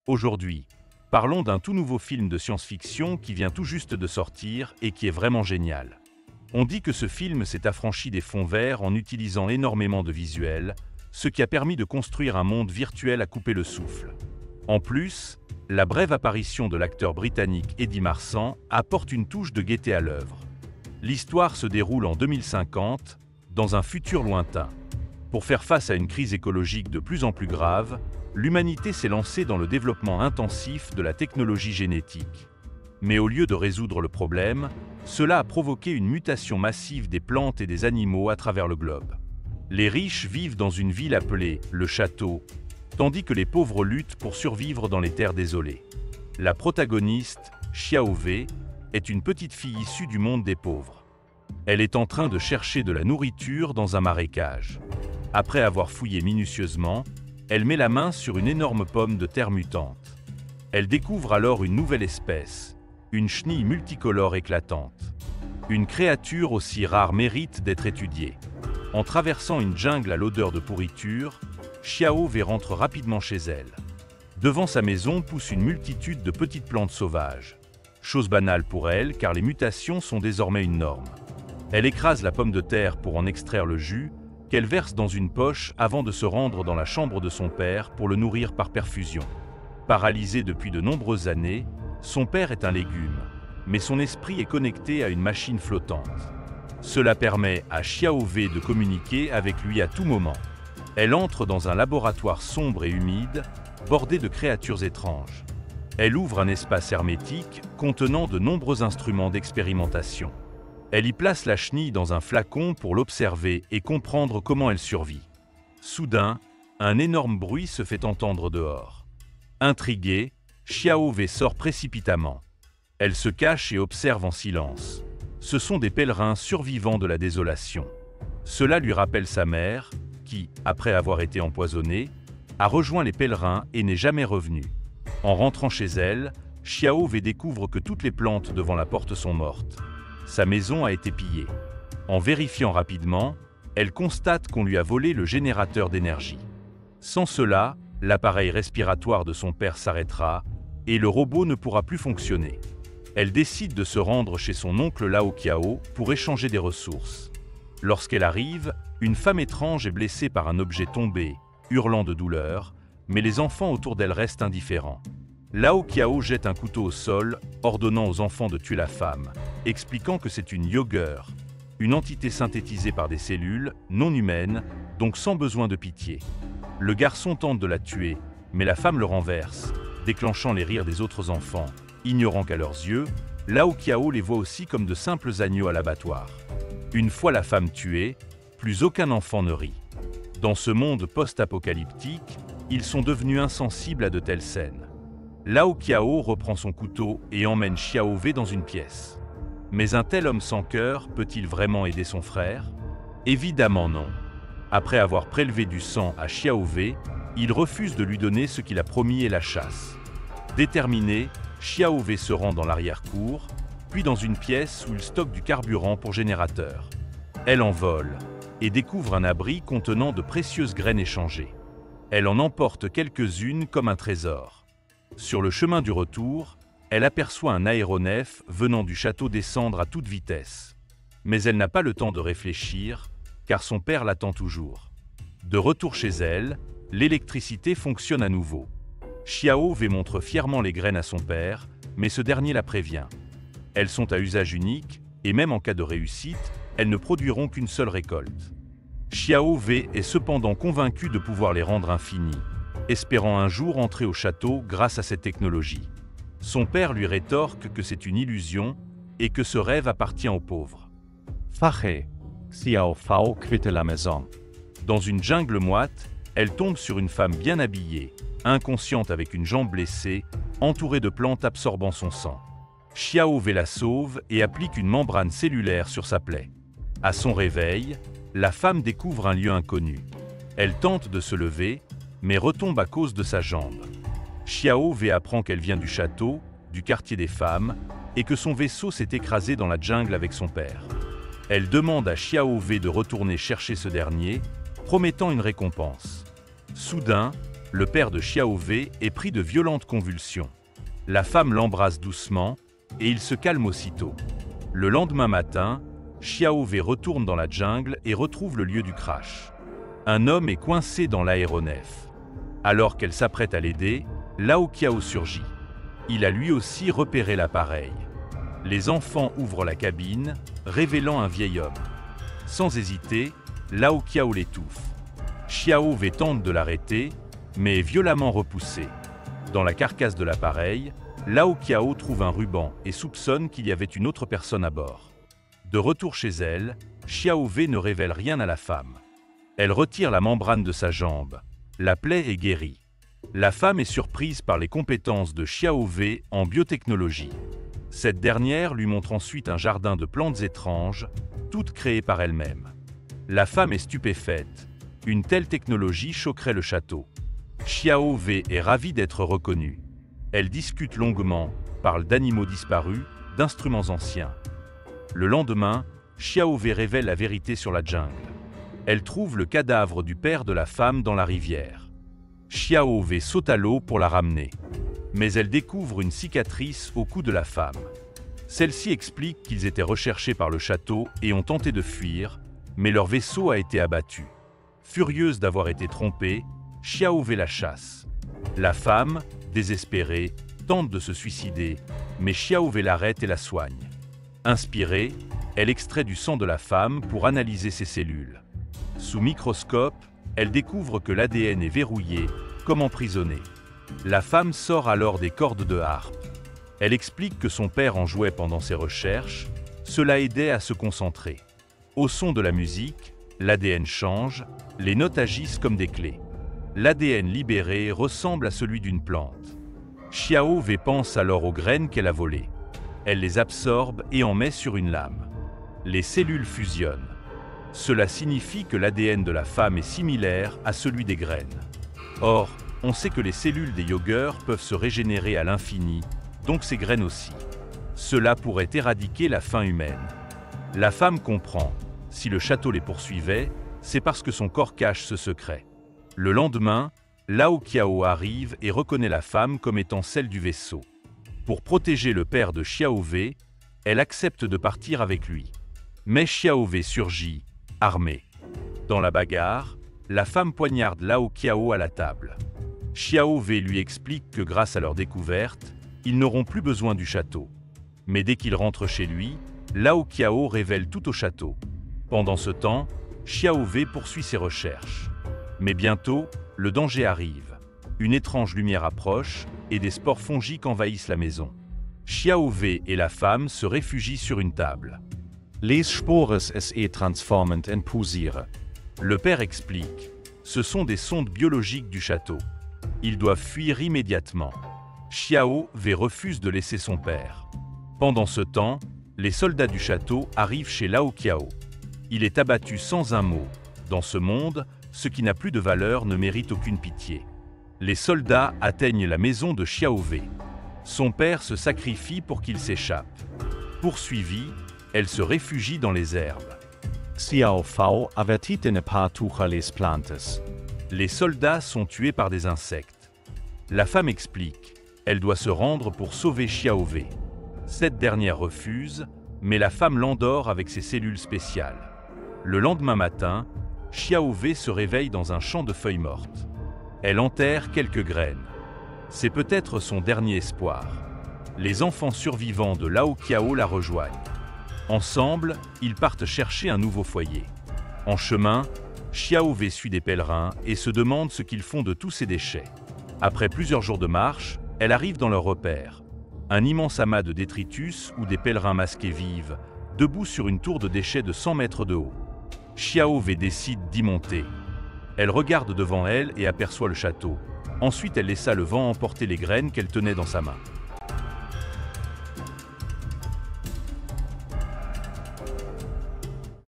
Aujourd'hui, parlons d'un tout nouveau film de science-fiction qui vient tout juste de sortir et qui est vraiment génial. On dit que ce film s'est affranchi des fonds verts en utilisant énormément de visuels, ce qui a permis de construire un monde virtuel à couper le souffle. En plus, la brève apparition de l'acteur britannique Eddie Marsan apporte une touche de gaieté à l'œuvre. L'histoire se déroule en 2050, dans un futur lointain. Pour faire face à une crise écologique de plus en plus grave, l'humanité s'est lancée dans le développement intensif de la technologie génétique. Mais au lieu de résoudre le problème, cela a provoqué une mutation massive des plantes et des animaux à travers le globe. Les riches vivent dans une ville appelée le château, tandis que les pauvres luttent pour survivre dans les terres désolées. La protagoniste, Xiaowei, est une petite fille issue du monde des pauvres. Elle est en train de chercher de la nourriture dans un marécage. Après avoir fouillé minutieusement, elle met la main sur une énorme pomme de terre mutante. Elle découvre alors une nouvelle espèce, une chenille multicolore éclatante. Une créature aussi rare mérite d'être étudiée. En traversant une jungle à l'odeur de pourriture, Xiaowei rentre rapidement chez elle. Devant sa maison pousse une multitude de petites plantes sauvages. Chose banale pour elle car les mutations sont désormais une norme. Elle écrase la pomme de terre pour en extraire le jus, qu'elle verse dans une poche avant de se rendre dans la chambre de son père pour le nourrir par perfusion. Paralysé depuis de nombreuses années, son père est un légume, mais son esprit est connecté à une machine flottante. Cela permet à Xiaowei de communiquer avec lui à tout moment. Elle entre dans un laboratoire sombre et humide, bordé de créatures étranges. Elle ouvre un espace hermétique contenant de nombreux instruments d'expérimentation. Elle y place la chenille dans un flacon pour l'observer et comprendre comment elle survit. Soudain, un énorme bruit se fait entendre dehors. Intriguée, Xiaowei sort précipitamment. Elle se cache et observe en silence. Ce sont des pèlerins survivants de la désolation. Cela lui rappelle sa mère, qui, après avoir été empoisonnée, a rejoint les pèlerins et n'est jamais revenue. En rentrant chez elle, Xiaowei découvre que toutes les plantes devant la porte sont mortes. Sa maison a été pillée. En vérifiant rapidement, elle constate qu'on lui a volé le générateur d'énergie. Sans cela, l'appareil respiratoire de son père s'arrêtera et le robot ne pourra plus fonctionner. Elle décide de se rendre chez son oncle Lao Qiao pour échanger des ressources. Lorsqu'elle arrive, une femme étrange est blessée par un objet tombé, hurlant de douleur, mais les enfants autour d'elle restent indifférents. Lao Qiao jette un couteau au sol, ordonnant aux enfants de tuer la femme, expliquant que c'est une Yogur, une entité synthétisée par des cellules non humaines, donc sans besoin de pitié. Le garçon tente de la tuer, mais la femme le renverse, déclenchant les rires des autres enfants. Ignorant qu'à leurs yeux, Lao Qiao les voit aussi comme de simples agneaux à l'abattoir. Une fois la femme tuée, plus aucun enfant ne rit. Dans ce monde post-apocalyptique, ils sont devenus insensibles à de telles scènes. Lao Qiao reprend son couteau et emmène Xiaowei dans une pièce. Mais un tel homme sans cœur peut-il vraiment aider son frère? Évidemment non. Après avoir prélevé du sang à Xiaowei, il refuse de lui donner ce qu'il a promis et la chasse. Déterminé, Xiaowei se rend dans l'arrière-cour, puis dans une pièce où il stocke du carburant pour générateur. Elle envole et découvre un abri contenant de précieuses graines échangées. Elle en emporte quelques-unes comme un trésor. Sur le chemin du retour, elle aperçoit un aéronef venant du château descendre à toute vitesse. Mais elle n'a pas le temps de réfléchir, car son père l'attend toujours. De retour chez elle, l'électricité fonctionne à nouveau. Xiaowei montre fièrement les graines à son père, mais ce dernier la prévient. Elles sont à usage unique, et même en cas de réussite, elles ne produiront qu'une seule récolte. Xiaowei est cependant convaincu de pouvoir les rendre infinies, espérant un jour entrer au château grâce à cette technologie. Son père lui rétorque que c'est une illusion et que ce rêve appartient aux pauvres. Fache, Xiao Fao quitte la maison. Dans une jungle moite, elle tombe sur une femme bien habillée, inconsciente avec une jambe blessée, entourée de plantes absorbant son sang. Xiaowei la sauve et applique une membrane cellulaire sur sa plaie. À son réveil, la femme découvre un lieu inconnu. Elle tente de se lever, mais retombe à cause de sa jambe. Xiaowei apprend qu'elle vient du château, du quartier des femmes, et que son vaisseau s'est écrasé dans la jungle avec son père. Elle demande à Xiaowei de retourner chercher ce dernier, promettant une récompense. Soudain, Le père de Xiao Wei est pris de violentes convulsions. La femme l'embrasse doucement et il se calme aussitôt. Le lendemain matin, Xiao Wei retourne dans la jungle et retrouve le lieu du crash. Un homme est coincé dans l'aéronef. Alors qu'elle s'apprête à l'aider, Lao Qiao surgit. Il a lui aussi repéré l'appareil. Les enfants ouvrent la cabine, révélant un vieil homme. Sans hésiter, Lao Qiao l'étouffe. Xiao Wei tente de l'arrêter, mais est violemment repoussé. Dans la carcasse de l'appareil, Lao Qiao trouve un ruban et soupçonne qu'il y avait une autre personne à bord. De retour chez elle, Xiao Wei ne révèle rien à la femme. Elle retire la membrane de sa jambe. La plaie est guérie. La femme est surprise par les compétences de Xiao Wei en biotechnologie. Cette dernière lui montre ensuite un jardin de plantes étranges, toutes créées par elle-même. La femme est stupéfaite. Une telle technologie choquerait le château. Xiao Wei est ravie d'être reconnue. Elle discute longuement, parle d'animaux disparus, d'instruments anciens. Le lendemain, Xiao Wei révèle la vérité sur la jungle. Elle trouve le cadavre du père de la femme dans la rivière. Xiao Wei saute à l'eau pour la ramener. Mais elle découvre une cicatrice au cou de la femme. Celle-ci explique qu'ils étaient recherchés par le château et ont tenté de fuir, mais leur vaisseau a été abattu. Furieuse d'avoir été trompée, Xiao Wei la chasse. La femme, désespérée, tente de se suicider, mais Xiao Wei l'arrête et la soigne. Inspirée, elle extrait du sang de la femme pour analyser ses cellules. Sous microscope, elle découvre que l'ADN est verrouillé, comme emprisonné. La femme sort alors des cordes de harpe. Elle explique que son père en jouait pendant ses recherches, cela aidait à se concentrer. Au son de la musique, l'ADN change, les notes agissent comme des clés. L'ADN libéré ressemble à celui d'une plante. Xiao Wei pense alors aux graines qu'elle a volées. Elle les absorbe et en met sur une lame. Les cellules fusionnent. Cela signifie que l'ADN de la femme est similaire à celui des graines. Or, on sait que les cellules des yogurts peuvent se régénérer à l'infini, donc ces graines aussi. Cela pourrait éradiquer la faim humaine. La femme comprend. Si le château les poursuivait, c'est parce que son corps cache ce secret. Le lendemain, Lao Qiao arrive et reconnaît la femme comme étant celle du vaisseau. Pour protéger le père de Xiao Wei, elle accepte de partir avec lui. Mais Xiao Wei surgit, armé. Dans la bagarre, la femme poignarde Lao Qiao à la table. Xiao Wei lui explique que grâce à leur découverte, ils n'auront plus besoin du château. Mais dès qu'il rentre chez lui, Lao Qiao révèle tout au château. Pendant ce temps, Xiao Wei poursuit ses recherches. Mais bientôt, le danger arrive. Une étrange lumière approche et des spores fongiques envahissent la maison. Xiao Wei et la femme se réfugient sur une table. Les Spores es transformend en Pusire. Le père explique. Ce sont des sondes biologiques du château. Ils doivent fuir immédiatement. Xiao Wei refuse de laisser son père. Pendant ce temps, les soldats du château arrivent chez Lao Qiao. Il est abattu sans un mot. Dans ce monde, ce qui n'a plus de valeur ne mérite aucune pitié. Les soldats atteignent la maison de Xiao Wei. Son père se sacrifie pour qu'il s'échappe. Poursuivie, elle se réfugie dans les herbes. Xiao Fao avertit ne pas toucher les plantes. Les soldats sont tués par des insectes. La femme explique. Elle doit se rendre pour sauver Xiao Wei. Cette dernière refuse, mais la femme l'endort avec ses cellules spéciales. Le lendemain matin, Xiao Wei se réveille dans un champ de feuilles mortes. Elle enterre quelques graines. C'est peut-être son dernier espoir. Les enfants survivants de Lao Qiao la rejoignent. Ensemble, ils partent chercher un nouveau foyer. En chemin, Xiao Wei suit des pèlerins et se demande ce qu'ils font de tous ces déchets. Après plusieurs jours de marche, elle arrive dans leur repère. Un immense amas de détritus où des pèlerins masqués vivent, debout sur une tour de déchets de 100 mètres de haut. Xiao Wei décide d'y monter. Elle regarde devant elle et aperçoit le château. Ensuite, elle laissa le vent emporter les graines qu'elle tenait dans sa main.